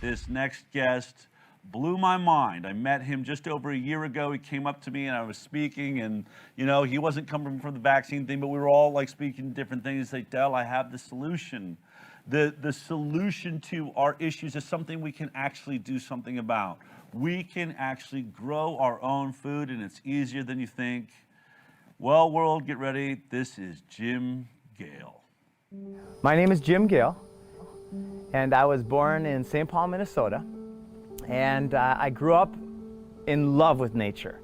This next guest blew my mind. I met him just over a year ago. He came up to me and I was speaking, and he wasn't coming from the vaccine thing, but we were all like speaking different things. He's like, Del, I have the solution. The solution to our issues is something we can actually do something about. We can actually grow our own food, and it's easier than you think. Well, world, get ready. This is Jim Gale. My name is Jim Gale, and I was born in St. Paul, Minnesota, and I grew up in love with nature.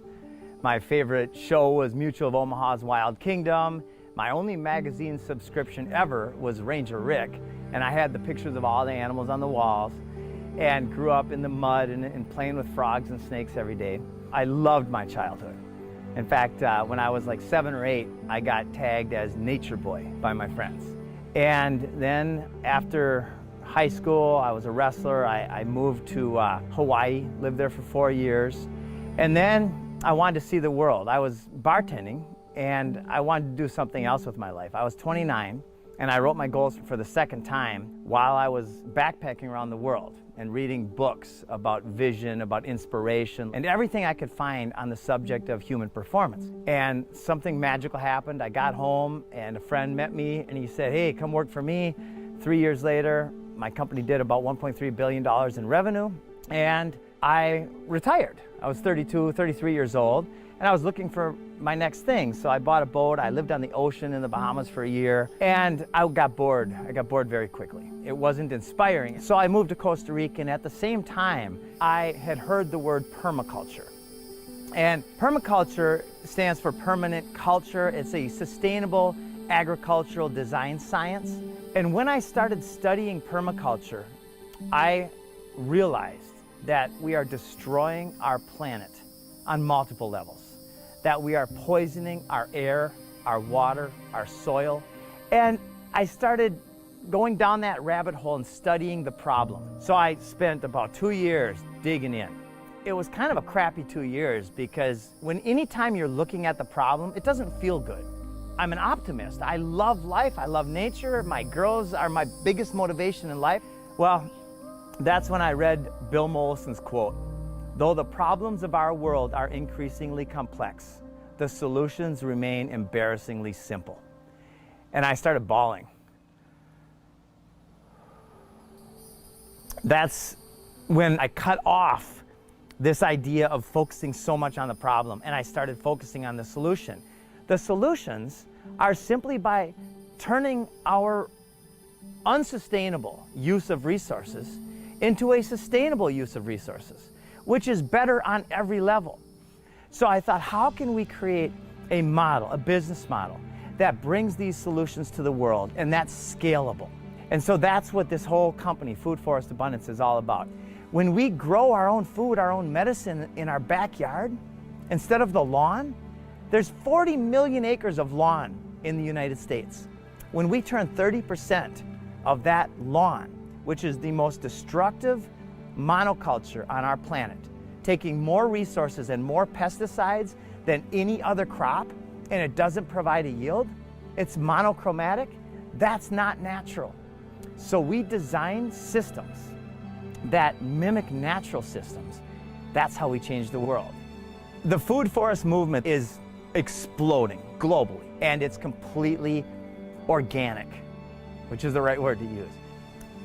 My favorite show was Mutual of Omaha's Wild Kingdom. My only magazine subscription ever was Ranger Rick, and I had the pictures of all the animals on the walls, and grew up in the mud and playing with frogs and snakes every day. I loved my childhood. In fact, when I was like 7 or 8, I got tagged as Nature Boy by my friends. And then after high school, I was a wrestler. I moved to Hawaii, lived there for 4 years. And then I wanted to see the world. I was bartending, and I wanted to do something else with my life. I was 29, and I wrote my goals for the second time while I was backpacking around the world and reading books about vision, about inspiration, and everything I could find on the subject of human performance. And something magical happened. I got home, and a friend met me, and he said, hey, come work for me. 3 years later, my company did about $1.3 billion in revenue, and I retired. I was 32, 33 years old, and I was looking for my next thing. So I bought a boat. I lived on the ocean in the Bahamas for a year, and I got bored. I got bored very quickly. It wasn't inspiring. So I moved to Costa Rica, and at the same time, I had heard the word permaculture. And permaculture stands for permanent culture. It's a sustainable agricultural design science. And when I started studying permaculture, I realized that we are destroying our planet on multiple levels. That we are poisoning our air, our water, our soil. And I started going down that rabbit hole and studying the problem. So I spent about 2 years digging in. It was kind of a crappy 2 years because anytime you're looking at the problem, it doesn't feel good. I'm an optimist. I love life. I love nature. My girls are my biggest motivation in life. Well, that's when I read Bill Mollison's quote. Though the problems of our world are increasingly complex, the solutions remain embarrassingly simple. And I started bawling. That's when I cut off this idea of focusing so much on the problem, and I started focusing on the solution. The solutions are simply by turning our unsustainable use of resources into a sustainable use of resources, which is better on every level. So I thought, how can we create a model, a business model, that brings these solutions to the world and that's scalable? And so that's what this whole company, Food Forest Abundance, is all about. When we grow our own food, our own medicine in our backyard, instead of the lawn, there's 40 million acres of lawn in the United States. When we turn 30% of that lawn, which is the most destructive monoculture on our planet, taking more resources and more pesticides than any other crop, and it doesn't provide a yield, it's monochromatic, that's not natural. So we design systems that mimic natural systems. That's how we change the world. The food forest movement is exploding globally, and it's completely organic, which is the right word to use.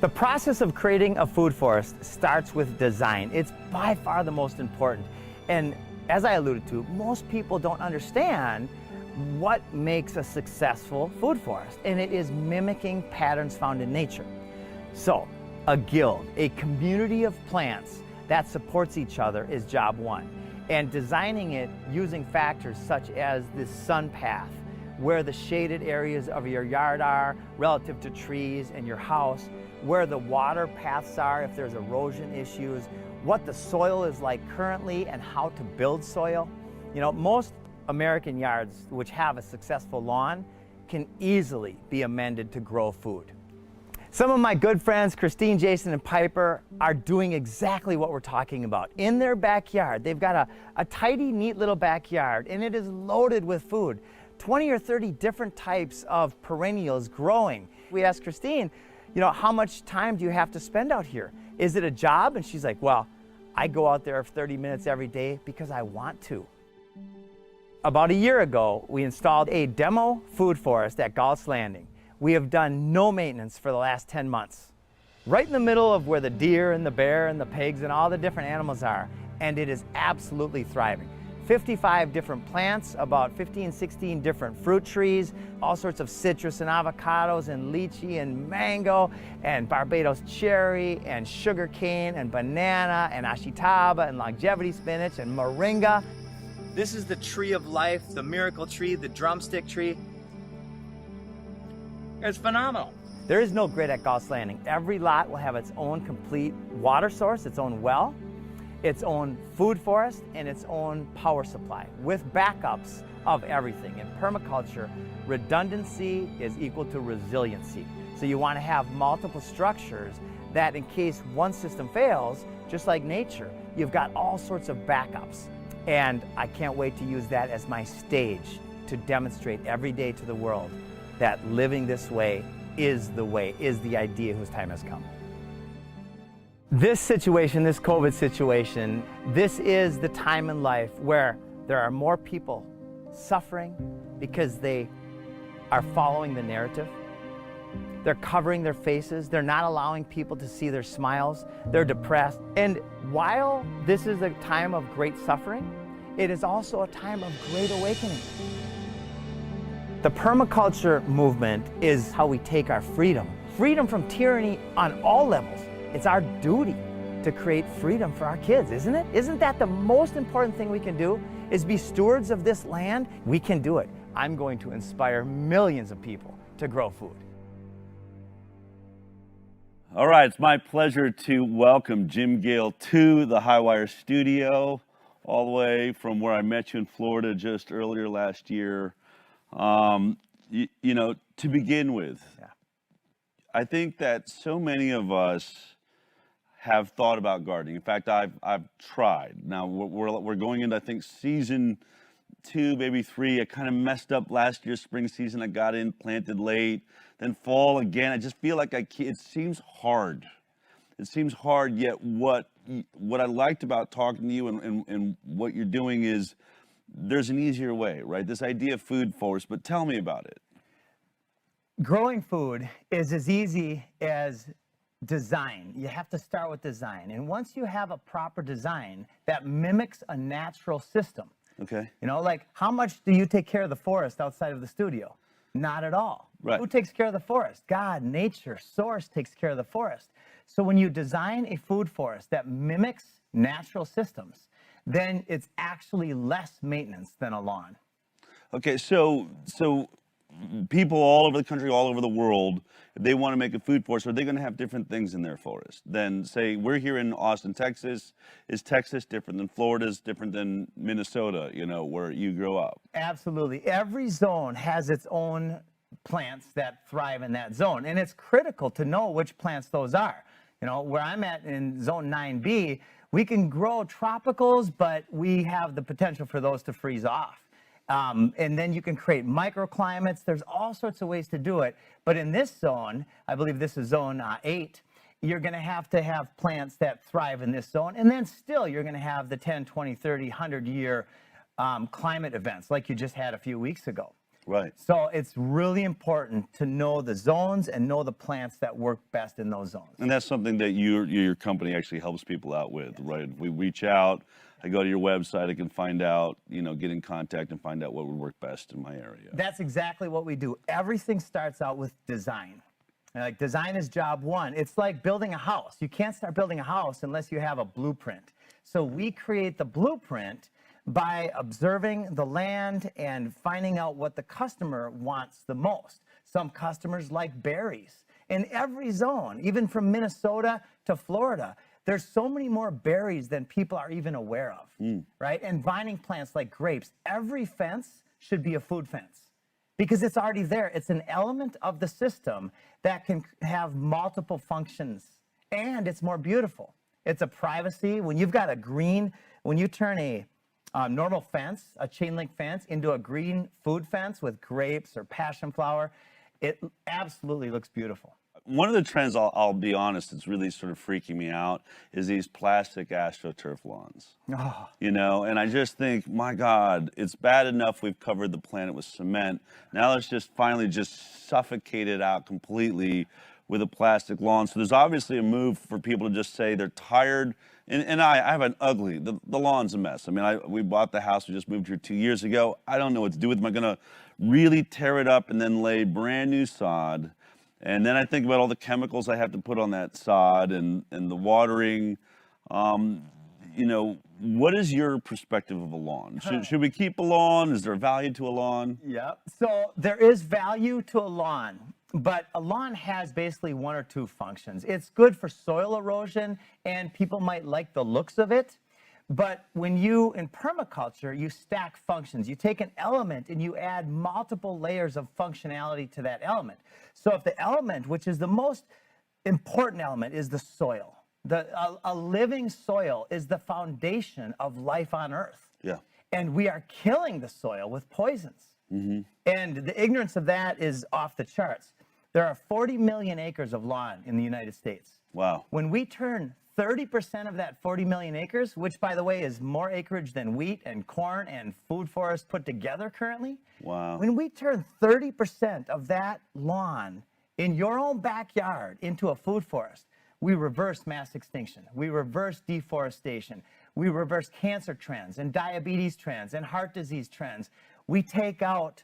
The process of creating a food forest starts with design. It's by far the most important. And as I alluded to, most people don't understand what makes a successful food forest, and it is mimicking patterns found in nature. So, a guild, a community of plants that supports each other is job one. And designing it using factors such as the sun path, where the shaded areas of your yard are relative to trees and your house, where the water paths are if there's erosion issues, what the soil is like currently and how to build soil. Most American yards which have a successful lawn can easily be amended to grow food. Some of my good friends, Christine, Jason, and Piper, are doing exactly what we're talking about. In their backyard, they've got a tidy, neat little backyard, and it is loaded with food. 20 or 30 different types of perennials growing. We asked Christine, how much time do you have to spend out here? Is it a job? And she's like, well, I go out there 30 minutes every day because I want to. About a year ago, we installed a demo food forest at Gale's Landing. We have done no maintenance for the last 10 months. Right in the middle of where the deer and the bear and the pigs and all the different animals are, and it is absolutely thriving. 55 different plants, about 15, 16 different fruit trees, all sorts of citrus and avocados and lychee and mango and Barbados cherry and sugar cane and banana and ashitaba and longevity spinach and moringa. This is the tree of life, the miracle tree, the drumstick tree. It's phenomenal. There is no grid at Gale's Landing. Every lot will have its own complete water source, its own well, its own food forest, and its own power supply with backups of everything. In permaculture, redundancy is equal to resiliency. So you want to have multiple structures that in case one system fails, just like nature, you've got all sorts of backups. And I can't wait to use that as my stage to demonstrate every day to the world that living this way, is the idea whose time has come. This situation, this COVID situation, this is the time in life where there are more people suffering because they are following the narrative. They're covering their faces. They're not allowing people to see their smiles. They're depressed. And while this is a time of great suffering, it is also a time of great awakening. The permaculture movement is how we take our freedom. Freedom from tyranny on all levels. It's our duty to create freedom for our kids, isn't it? Isn't that the most important thing we can do, is be stewards of this land? We can do it. I'm going to inspire millions of people to grow food. All right, it's my pleasure to welcome Jim Gale to the Highwire studio, all the way from where I met you in Florida just earlier last year. You know, to begin with, I think that so many of us have thought about gardening. In fact, I've tried. Now we're going into, I think, season 2, maybe 3. I kind of messed up last year's spring season. I got in, planted late, then fall again. I just feel like it seems hard. It seems hard, yet what I liked about talking to you and what you're doing is there's an easier way, right? This idea of food forest, but tell me about it. Growing food is as easy as design. You have to start with design. And once you have a proper design that mimics a natural system, okay, you know, like how much do you take care of the forest outside of the studio? Not at all. Right. Who takes care of the forest? God, nature, source takes care of the forest. So when you design a food forest that mimics natural systems, then it's actually less maintenance than a lawn. Okay, so people all over the country, all over the world, if they want to make a food forest, are they going to have different things in their forest than, say, we're here in Austin, Texas? Is Texas different than Florida? Is different than Minnesota, you know, where you grew up? Absolutely. Every zone has its own plants that thrive in that zone, and it's critical to know which plants those are. You know, where I'm at in zone 9B, we can grow tropicals, but we have the potential for those to freeze off. And then you can create microclimates. There's all sorts of ways to do it. But in this zone, I believe this is zone 8, you're going to have plants that thrive in this zone. And then still, you're going to have the 10, 20, 30, 100-year climate events like you just had a few weeks ago. Right. So it's really important to know the zones and know the plants that work best in those zones. And that's something that your company actually helps people out with, right? We reach out, I go to your website, I can find out, you know, get in contact and find out what would work best in my area. That's exactly what we do. Everything starts out with design. Like, design is job one. It's like building a house. You can't start building a house unless you have a blueprint. So we create the blueprint by observing the land and finding out what the customer wants the most. Some customers like berries. In every zone, even from Minnesota to Florida, there's so many more berries than people are even aware of, right? And vining plants like grapes. Every fence should be a food fence because it's already there. It's an element of the system that can have multiple functions, and it's more beautiful. It's a privacy. When you've got a green, when you turn a normal fence, a chain link fence, into a green food fence with grapes or passion flower, it absolutely looks beautiful. One of the trends, I'll be honest, it's really sort of freaking me out, is these plastic AstroTurf lawns. Oh. You know, and I just think, my God, it's bad enough we've covered the planet with cement. Now let's just finally just suffocate it out completely with a plastic lawn. So there's obviously a move for people to just say they're tired. And I have an ugly, the lawn's a mess. I mean, we bought the house, we just moved here 2 years ago. I don't know what to do with it. Am I gonna really tear it up and then lay brand new sod? And then I think about all the chemicals I have to put on that sod and the watering. You know, what is your perspective of a lawn? Should we keep a lawn? Is there value to a lawn? Yeah. So there is value to a lawn, but a lawn has basically one or two functions. It's good for soil erosion, and people might like the looks of it. But when you, in permaculture, you stack functions. You take an element and you add multiple layers of functionality to that element. So if the element, which is the most important element, is the soil, a living soil is the foundation of life on Earth. Yeah. And we are killing the soil with poisons. Mm-hmm. And the ignorance of that is off the charts. There are 40 million acres of lawn in the United States. Wow. When we turn 30% of that 40 million acres, which by the way is more acreage than wheat and corn and food forests put together currently. Wow. When we turn 30% of that lawn in your own backyard into a food forest, we reverse mass extinction. We reverse deforestation. We reverse cancer trends and diabetes trends and heart disease trends. We take out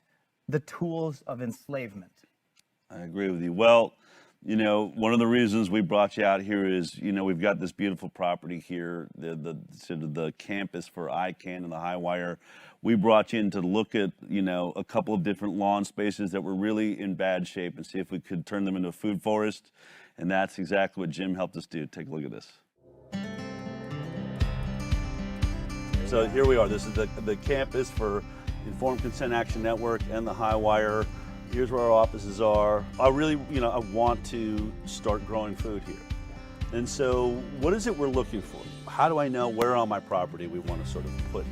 the tools of enslavement. I agree with you. Well, you know, one of the reasons we brought you out here is, you know, we've got this beautiful property here, the sort of the campus for ICANN and the High Wire. We brought you in to look at, you know, a couple of different lawn spaces that were really in bad shape and see if we could turn them into a food forest. And that's exactly what Jim helped us do. Take a look at this. So here we are. This is the campus for Informed Consent Action Network and the High Wire. Here's where our offices are. I really, you know, I want to start growing food here. And so what is it we're looking for? How do I know where on my property we want to sort of put,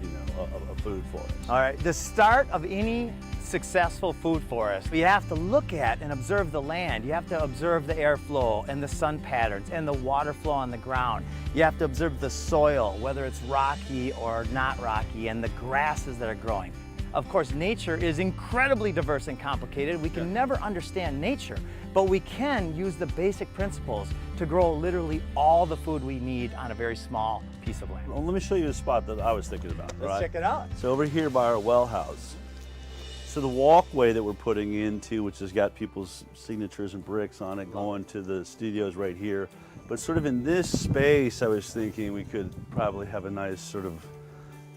you know, a food forest? All right, the start of any successful food forest, you have to look at and observe the land. You have to observe the airflow and the sun patterns and the water flow on the ground. You have to observe the soil, whether it's rocky or not rocky, and the grasses that are growing. Of course, nature is incredibly diverse and complicated. We can never understand nature, but we can use the basic principles to grow literally all the food we need on a very small piece of land. Well, let me show you a spot that I was thinking about. Let's check it out. So over here by our well house. So the walkway that we're putting into, which has got people's signatures and bricks on it, going to the studios right here. But sort of in this space, I was thinking we could probably have a nice sort of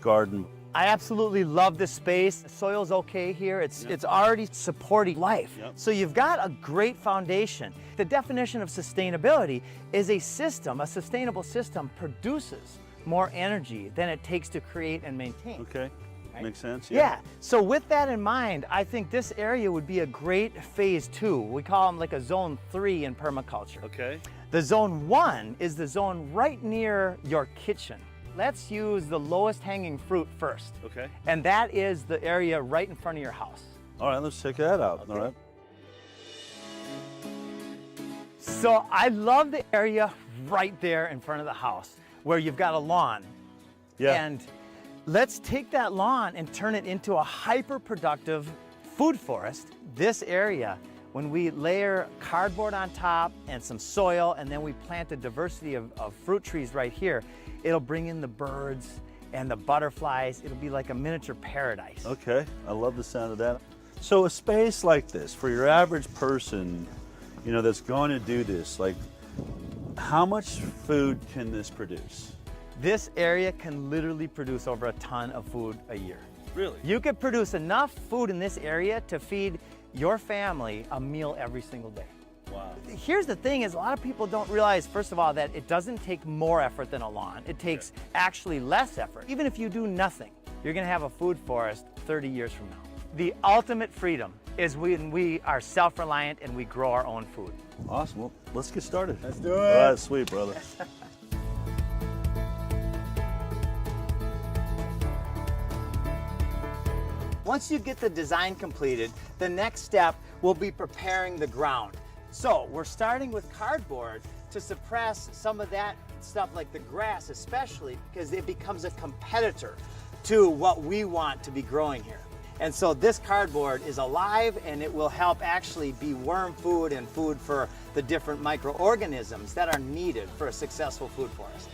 garden. I absolutely love this space. The soil's okay here. It's already supporting life. Yep. So you've got a great foundation. The definition of sustainability is a system, a sustainable system produces more energy than it takes to create and maintain. Okay, Right? makes sense. Yeah, so with that in mind, I think this area would be a great phase 2. We call them like a zone 3 in permaculture. Okay. The zone 1 is the zone right near your kitchen. Let's use the lowest hanging fruit first. Okay. And that is the area right in front of your house. All right, let's check that out. Okay. All right. So I love the area right there in front of the house where you've got a lawn. Yeah. And let's take that lawn and turn it into a hyper-productive food forest. This area, when we layer cardboard on top and some soil, and then we plant a diversity of fruit trees right here, it'll bring in the birds and the butterflies. It'll be like a miniature paradise. Okay, I love the sound of that. So a space like this, for your average person, you know, that's going to do this, like, how much food can this produce? This area can literally produce over a ton of food a year. Really? You could produce enough food in this area to feed your family a meal every single day. Wow. Here's the thing is a lot of people don't realize, first of all, that it doesn't take more effort than a lawn. It takes actually less effort. Even if you do nothing, you're gonna have a food forest 30 years from now. The ultimate freedom is when we are self-reliant and we grow our own food. Awesome, well, let's get started. Let's do it. All right, sweet, brother. Once you get the design completed, the next step will be preparing the ground. So we're starting with cardboard to suppress some of that stuff like the grass especially, because it becomes a competitor to what we want to be growing here. And so this cardboard is alive and it will help actually be worm food and food for the different microorganisms that are needed for a successful food forest.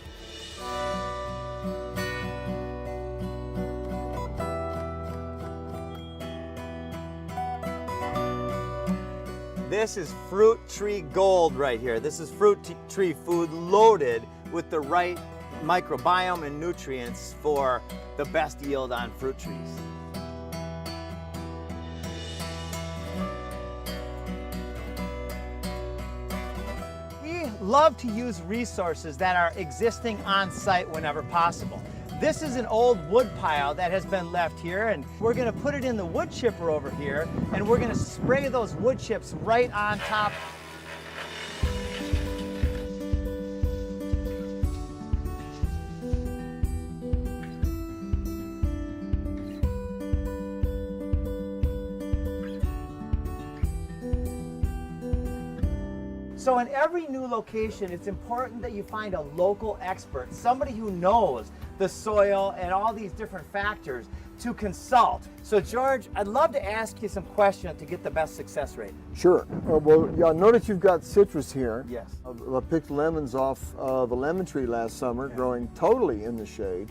This is fruit tree gold right here. This is fruit tree food loaded with the right microbiome and nutrients for the best yield on fruit trees. We love to use resources that are existing on site whenever possible. This is an old wood pile that has been left here, and we're gonna put it in the wood chipper over here, and we're gonna spray those wood chips right on top. So in every new location, it's important that you find a local expert, somebody who knows the soil and all these different factors to consult. So George, I'd love to ask you some questions to get the best success rate. Sure. Well, yeah, notice you've got citrus here. Yes. I picked lemons off the lemon tree last summer, growing totally in the shade.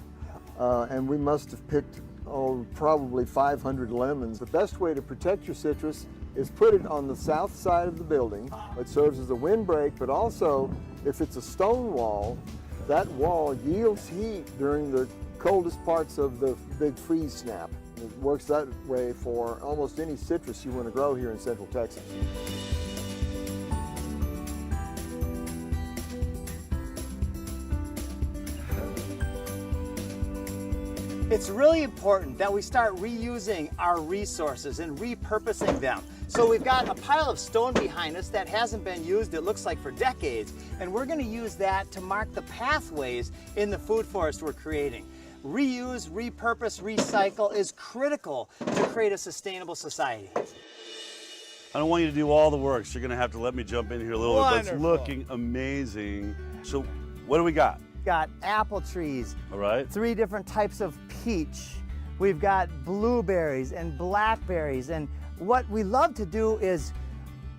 And we must have picked, probably 500 lemons. The best way to protect your citrus is put it on the south side of the building. It serves as a windbreak, but also if it's a stone wall, that wall yields heat during the coldest parts of the big freeze snap. It works that way for almost any citrus you want to grow here in Central Texas. It's really important that we start reusing our resources and repurposing them. So we've got a pile of stone behind us that hasn't been used, it looks like, for decades, and we're going to use that to mark the pathways in the food forest we're creating. Reuse, repurpose, recycle is critical to create a sustainable society. I don't want you to do all the work, so you're gonna have to let me jump in here a little bit. But it's Wonderful. looking amazing. So what do we got? Got apple trees, All right. 3 different types of peach. We've got blueberries and blackberries. And what we love to do is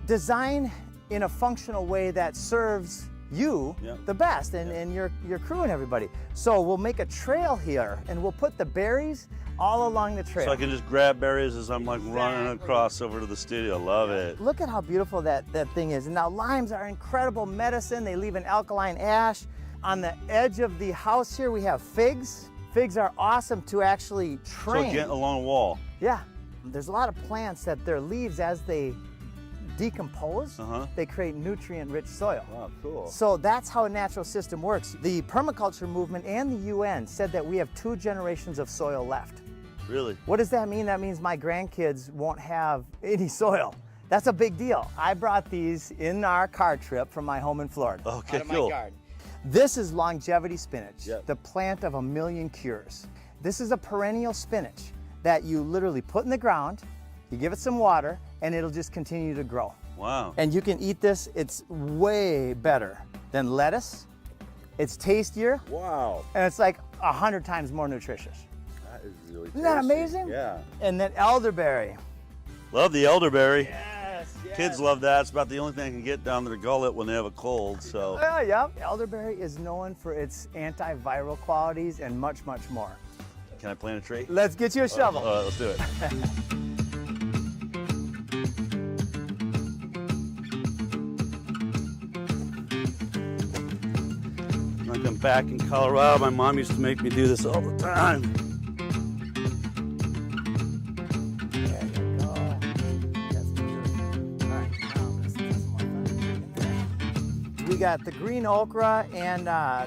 design in a functional way that serves you the best and your crew and everybody. So we'll make a trail here and we'll put the berries all along the trail. So I can just grab berries as I'm like running across over to the studio. Love it. Look at how beautiful that thing is. And now limes are incredible medicine. They leave an alkaline ash. On the edge of the house here, we have figs. Figs are awesome to actually train. So get along a wall. Yeah. There's a lot of plants that their leaves, as they decompose, they create nutrient-rich soil. Wow, cool. So that's how a natural system works. The permaculture movement and the UN said that we have 2 generations of soil left. Really? What does that mean? That means my grandkids won't have any soil. That's a big deal. I brought these in our car trip from my home in Florida. Okay, out of cool. my garden. This is longevity spinach, Yep. the plant of 1,000,000 cures. This is a perennial spinach that you literally put in the ground, you give it some water, and it'll just continue to grow. Wow. And you can eat this. It's way better than lettuce. It's tastier, Wow. and it's like 100 times more nutritious. That is really Isn't that tasty. amazing? Yeah. And then elderberry. Love the elderberry. Yes, yes. Kids love that. It's about the only thing I can get down their gullet when they have a cold. So Yeah. Elderberry is known for its antiviral qualities and much, much more. can I plant a tree? Let's get you a shovel. All right, let's do it. Like I'm back in Colorado, my mom used to make me do this all the time. There you go. That's good. All right, now let's do some more fun. We got the green okra and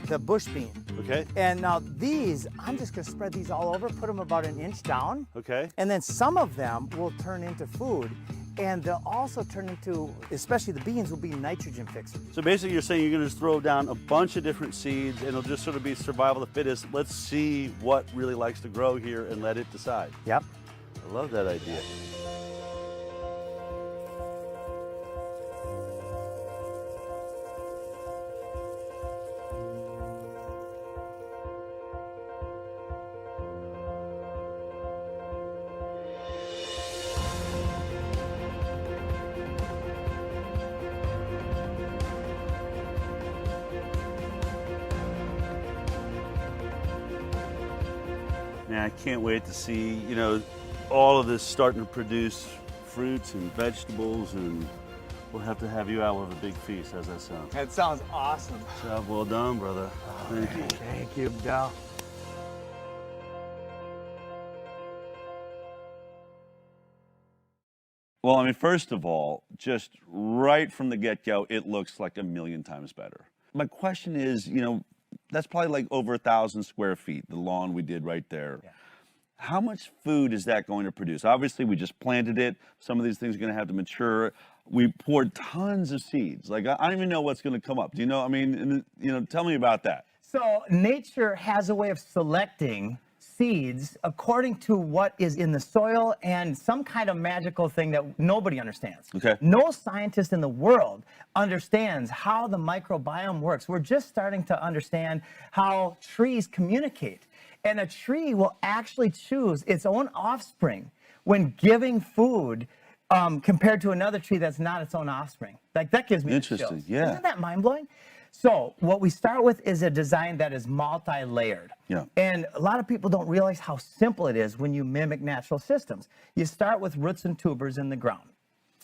the bush bean. Okay, And now these, I'm just gonna spread these all over, put them about 1 inch down, okay. and then some of them will turn into food, and they'll also turn into, especially the beans, will be nitrogen fixers. So basically you're saying you're gonna just throw down a bunch of different seeds and it'll just sort of be survival of the fittest. Let's see what really likes to grow here and let it decide. Yep. I love that idea. Man, I can't wait to see, you know, all of this starting to produce fruits and vegetables, and we'll have to have you out with a big feast. How's that sound? That sounds awesome. Job well done, brother. Thank you. Thank you, Gale. Well, I mean, first of all, just right from the get-go, it looks like a million times better. My question is, you know, that's probably like over 1,000 square feet, the lawn we did right there. Yeah. How much food is that going to produce? Obviously, we just planted it. Some of these things are going to have to mature. We poured tons of seeds. Like, I don't even know what's going to come up. Do you know? I mean, you know, tell me about that. So nature has a way of selecting seeds according to what is in the soil and some kind of magical thing that nobody understands. Okay. No scientist in the world understands how the microbiome works. We're just starting to understand how trees communicate. And a tree will actually choose its own offspring when giving food compared to another tree that's not its own offspring. Like, that gives me the Interesting, chills. yeah. Isn't that mind-blowing? So what we start with is a design that is multi-layered. Yeah. And a lot of people don't realize how simple it is when you mimic natural systems. You start with roots and tubers in the ground.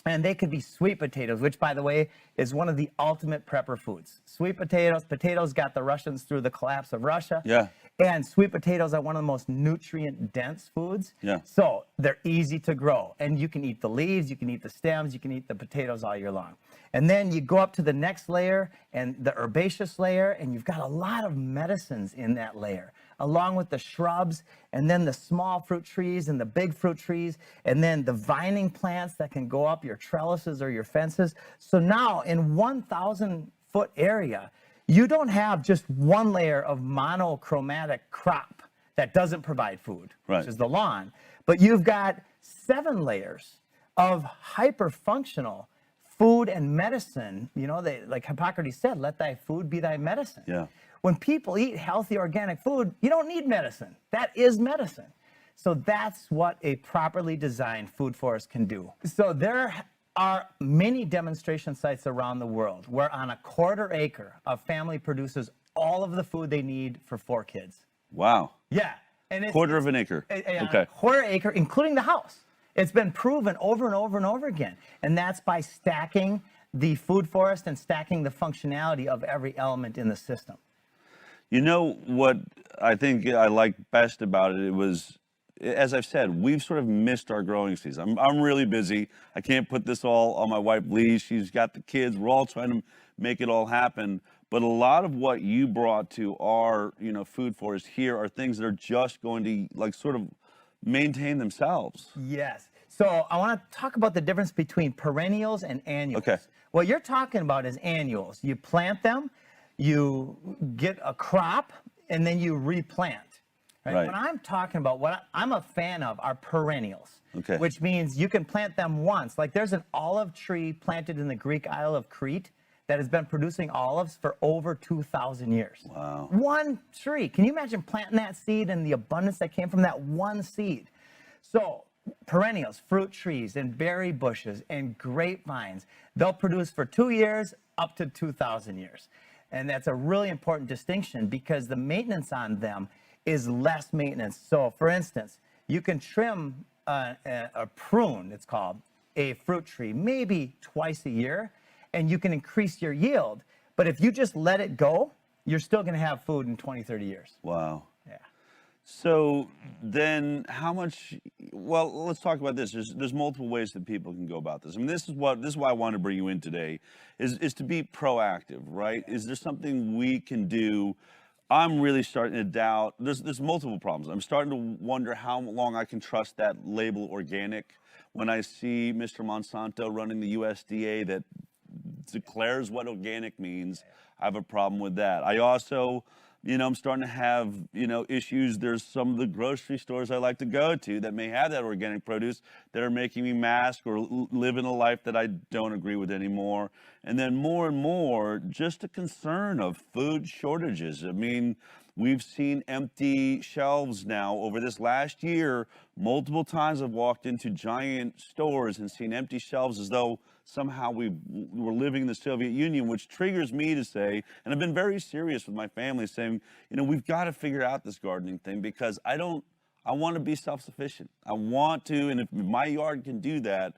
And they could be sweet potatoes, which, by the way, is one of the ultimate prepper foods. Sweet potatoes. Potatoes got the Russians through the collapse of Russia. Yeah. And sweet potatoes are one of the most nutrient-dense foods. Yeah. So they're easy to grow. And you can eat the leaves, you can eat the stems, you can eat the potatoes all year long. And then you go up to the next layer, and the herbaceous layer, and you've got a lot of medicines in that layer, along with the shrubs, and then the small fruit trees and the big fruit trees, and then the vining plants that can go up your trellises or your fences. So now in 1,000-foot area, you don't have just one layer of monochromatic crop that doesn't provide food, Right. which is the lawn, but you've got 7 layers of hyper-functional food and medicine. You know, like Hippocrates said, let thy food be thy medicine. Yeah. When people eat healthy organic food, you don't need medicine. That is medicine. So that's what a properly designed food forest can do. So there are many demonstration sites around the world where on a 1/4 acre, a family produces all of the food they need for 4 kids. Wow. Yeah. And it's 1/4 of an acre. Okay. 1/4 acre, including the house. It's been proven over and over and over again. And that's by stacking the food forest and stacking the functionality of every element in the system. You know what I think I like best about it? It was, as I've said, we've sort of missed our growing season. I'm really busy. I can't put this all on my wife, Lee. She's got the kids. We're all trying to make it all happen. But a lot of what you brought to our, you know, food forest here are things that are just going to, like, sort of maintain themselves. Yes. So I want to talk about the difference between perennials and annuals. Okay. What you're talking about is annuals. You plant them, you get a crop, and then you replant. Right. What I'm talking about, what I'm a fan of, are perennials. Okay. Which means you can plant them once. Like, there's an olive tree planted in the Greek Isle of Crete that has been producing olives for over 2,000 years. Wow. One tree. Can you imagine planting that seed and the abundance that came from that one seed? So perennials, fruit trees and berry bushes and grapevines, they'll produce for 2 years up to 2,000 years. And that's a really important distinction because the maintenance on them is less maintenance. So for instance, you can trim a prune, it's called, a fruit tree, maybe twice a year, and you can increase your yield. But if you just let it go, you're still going to have food in 20, 30 years. Wow. Yeah. So then how much, well, let's talk about this. There's multiple ways that people can go about this. I mean, this is why I want to bring you in today, is to be proactive, right? Is there something we can do? I'm really starting to doubt, there's multiple problems. I'm starting to wonder how long I can trust that label organic when I see Mr. Monsanto running the USDA that declares what organic means. I have a problem with that. I also, you know, I'm starting to have, you know, issues. There's some of the grocery stores I like to go to that may have that organic produce that are making me mask or live in a life that I don't agree with anymore. And then more and more, just a concern of food shortages. I mean, we've seen empty shelves now over this last year. Multiple times I've walked into giant stores and seen empty shelves as though somehow we were living in the Soviet Union, which triggers me to say, and I've been very serious with my family saying, you know, we've got to figure out this gardening thing because I don't I want to be self-sufficient. I want to, and if my yard can do that,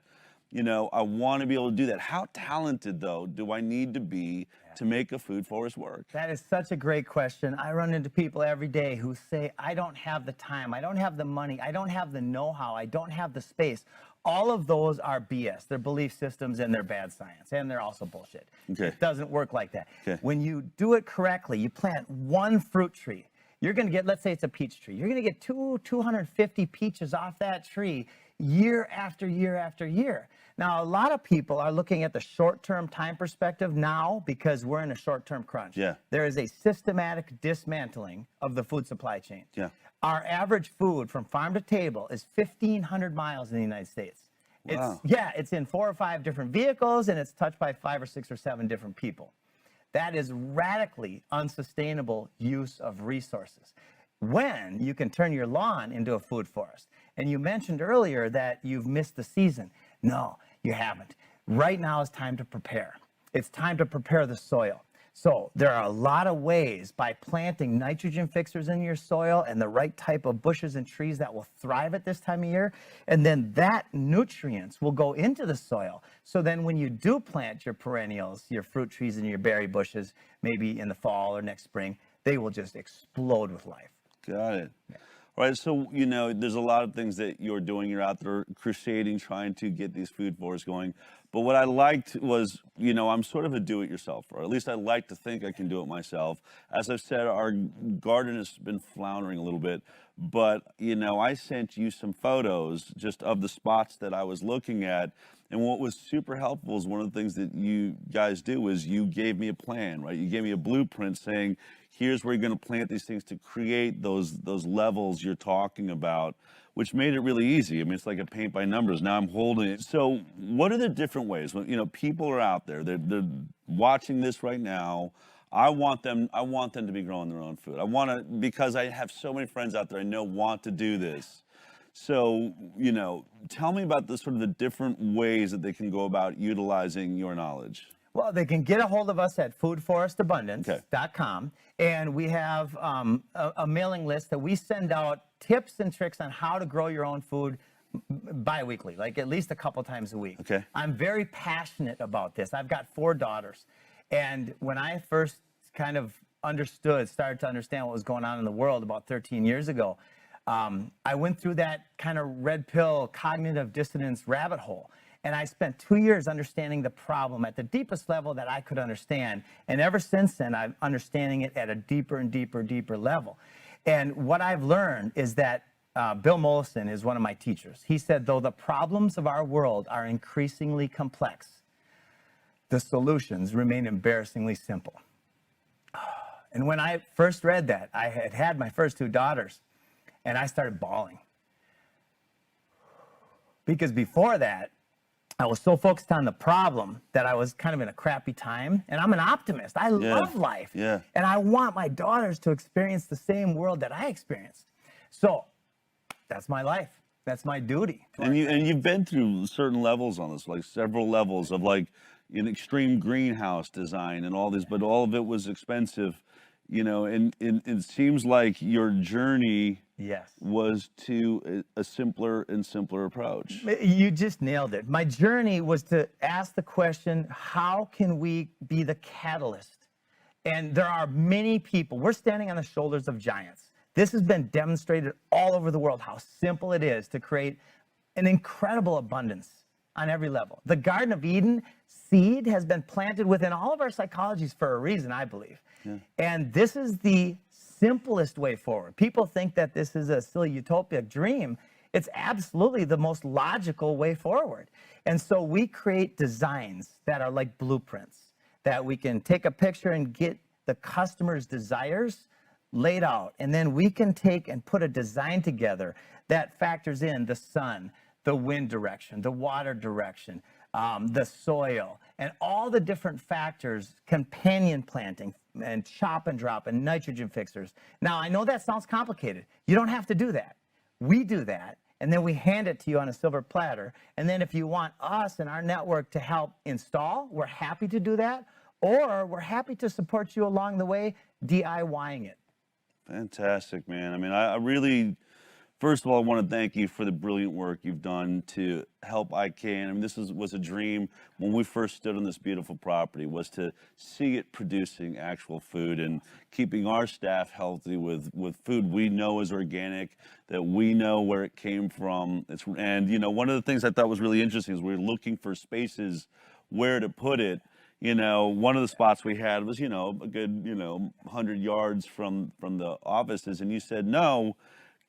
you know, I want to be able to do that. How talented, though, do I need to be to make a food forest work? That is such a great question. I run into people every day who say, I don't have the time, I don't have the money, I don't have the know-how, I don't have the space. All of those are BS. They're belief systems and they're bad science, and they're also bullshit. Okay. It doesn't work like that. Okay. When you do it correctly, you plant one fruit tree. You're going to get, let's say it's a peach tree. You're going to get 250 peaches off that tree year after year after year. Now, a lot of people are looking at the short-term time perspective now because we're in a short-term crunch. Yeah. There is a systematic dismantling of the food supply chain. Yeah. Our average food from farm to table is 1,500 miles in the United States. Wow. It's in 4 or 5 different vehicles, and it's touched by 5 or 6 or 7 different people. That is radically unsustainable use of resources when you can turn your lawn into a food forest. And you mentioned earlier that you've missed the season. No, you haven't. Right now is time to prepare. It's time to prepare the soil. So there are a lot of ways by planting nitrogen fixers in your soil and the right type of bushes and trees that will thrive at this time of year. And then that nutrients will go into the soil. So then when you do plant your perennials, your fruit trees and your berry bushes, maybe in the fall or next spring, they will just explode with life. Got it. Yeah. All right, so, you know, there's a lot of things that you're doing. You're out there crusading, trying to get these food forests going. But what I liked was, you know, I'm sort of a do-it-yourself, or at least I like to think I can do it myself. As I've said, our garden has been floundering a little bit. But, you know, I sent you some photos just of the spots that I was looking at. And what was super helpful is one of the things that you guys do is you gave me a plan, right? You gave me a blueprint saying, here's where you're going to plant these things to create those levels you're talking about, which made it really easy. I mean, it's like a paint by numbers. Now I'm holding it. So what are the different ways? When, you know, people are out there, they're watching this right now. I want them to be growing their own food. I want to, because I have so many friends out there I know want to do this. So, you know, tell me about the sort of the different ways that they can go about utilizing your knowledge. Well, they can get a hold of us at foodforestabundance.com, and we have a mailing list that we send out tips and tricks on how to grow your own food bi-weekly, like at least a couple times a week. Okay. I'm very passionate about this. I've got 4 daughters, and when I first kind of started to understand what was going on in the world about 13 years ago, I went through that kind of red pill cognitive dissonance rabbit hole. And I spent 2 years understanding the problem at the deepest level that I could understand. And ever since then, I'm understanding it at a deeper and deeper level. And what I've learned is that Bill Mollison is one of my teachers. He said, though the problems of our world are increasingly complex, the solutions remain embarrassingly simple. And when I first read that, I had my first 2 daughters, and I started bawling. Because before that, I was so focused on the problem that I was kind of in a crappy time. And I'm an optimist. I love life. Yeah. And I want my daughters to experience the same world that I experienced. So that's my life. That's my duty. And you've been through certain levels on this, like several levels of like an extreme greenhouse design and all this, but all of it was expensive, you know, and it seems like your journey was to a simpler and simpler approach. You just nailed it. My journey was to ask the question, how can we be the catalyst? And there are many people, we're standing on the shoulders of giants. This has been demonstrated all over the world, how simple it is to create an incredible abundance on every level. The Garden of Eden seed has been planted within all of our psychologies for a reason, I believe. Yeah. And this is the simplest way forward. People think that this is a silly utopic dream. It's absolutely the most logical way forward. And so we create designs that are like blueprints, that we can take a picture and get the customer's desires laid out. And then we can take and put a design together that factors in the sun, the wind direction, the water direction, the soil, and all the different factors, companion planting, and chop and drop, and nitrogen fixers. Now, I know that sounds complicated. You don't have to do that. We do that, and then we hand it to you on a silver platter. And then if you want us and our network to help install, we're happy to do that, or we're happy to support you along the way, DIYing it. Fantastic, man. I mean, I really First of all, I want to thank you for the brilliant work you've done to help ICANN. I mean, this was a dream when we first stood on this beautiful property, was to see it producing actual food and keeping our staff healthy with food we know is organic, that we know where it came from. And, you know, one of the things I thought was really interesting is we were looking for spaces where to put it. You know, one of the spots we had was, you know, a good, 100 yards from the offices. And you said, no,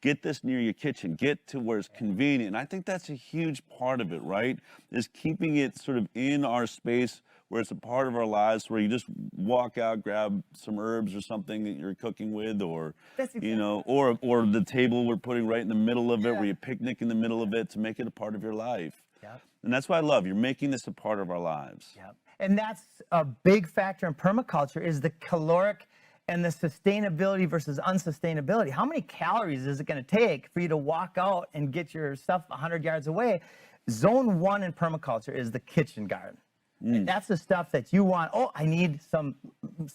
get this near your kitchen, get to where it's convenient. And I think that's a huge part of it, right? Is keeping it sort of in our space where it's a part of our lives, where you just walk out, grab some herbs or something that you're cooking with, or, you know, or the table we're putting right in the middle of it, where you picnic in the middle of it to make it a part of your life. Yep. And that's what I love. You're making this a part of our lives. Yep. And that's a big factor in permaculture, is the caloric and the sustainability versus unsustainability. How many calories is it going to take for you to walk out and get your stuff 100 yards away? Zone 1 in permaculture is the kitchen garden. And that's the stuff that you want. Oh, I need some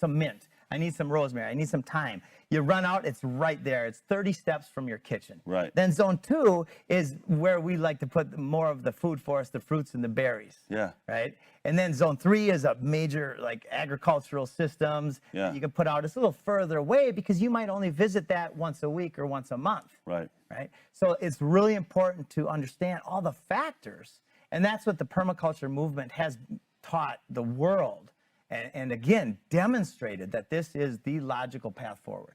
mint. I need some rosemary. I need some thyme. You run out, it's right there. It's 30 steps from your kitchen. Right. Then zone 2 is where we like to put more of the food forest, the fruits and the berries. Yeah. Right. And then zone 3 is a major, like, agricultural systems that you can put out. It's a little further away because you might only visit that once a week or once a month. Right. Right. So it's really important to understand all the factors. And that's what the permaculture movement has taught the world. And again, demonstrated that this is the logical path forward.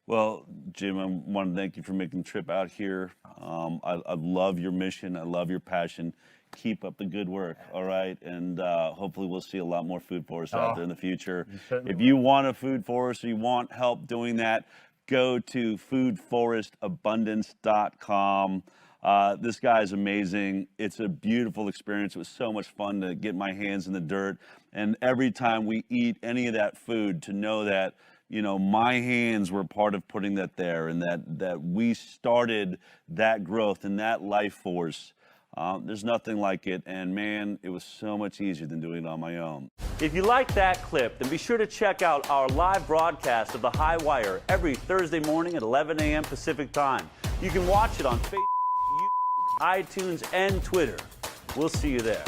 Well, Jim, I want to thank you for making the trip out here. I love your mission. I love your passion. Keep up the good work, all right? And hopefully we'll see a lot more food forests out there in the future. If you want a food forest or you want help doing that, go to foodforestabundance.com. This guy is amazing. It's a beautiful experience. It was so much fun to get my hands in the dirt. And every time we eat any of that food, to know that, you know, my hands were part of putting that there, and that we started that growth and that life force. There's nothing like it. And man, it was so much easier than doing it on my own. If you liked that clip, then be sure to check out our live broadcast of The High Wire every Thursday morning at 11 a.m. Pacific time. You can watch it on Facebook, YouTube, iTunes, and Twitter. We'll see you there.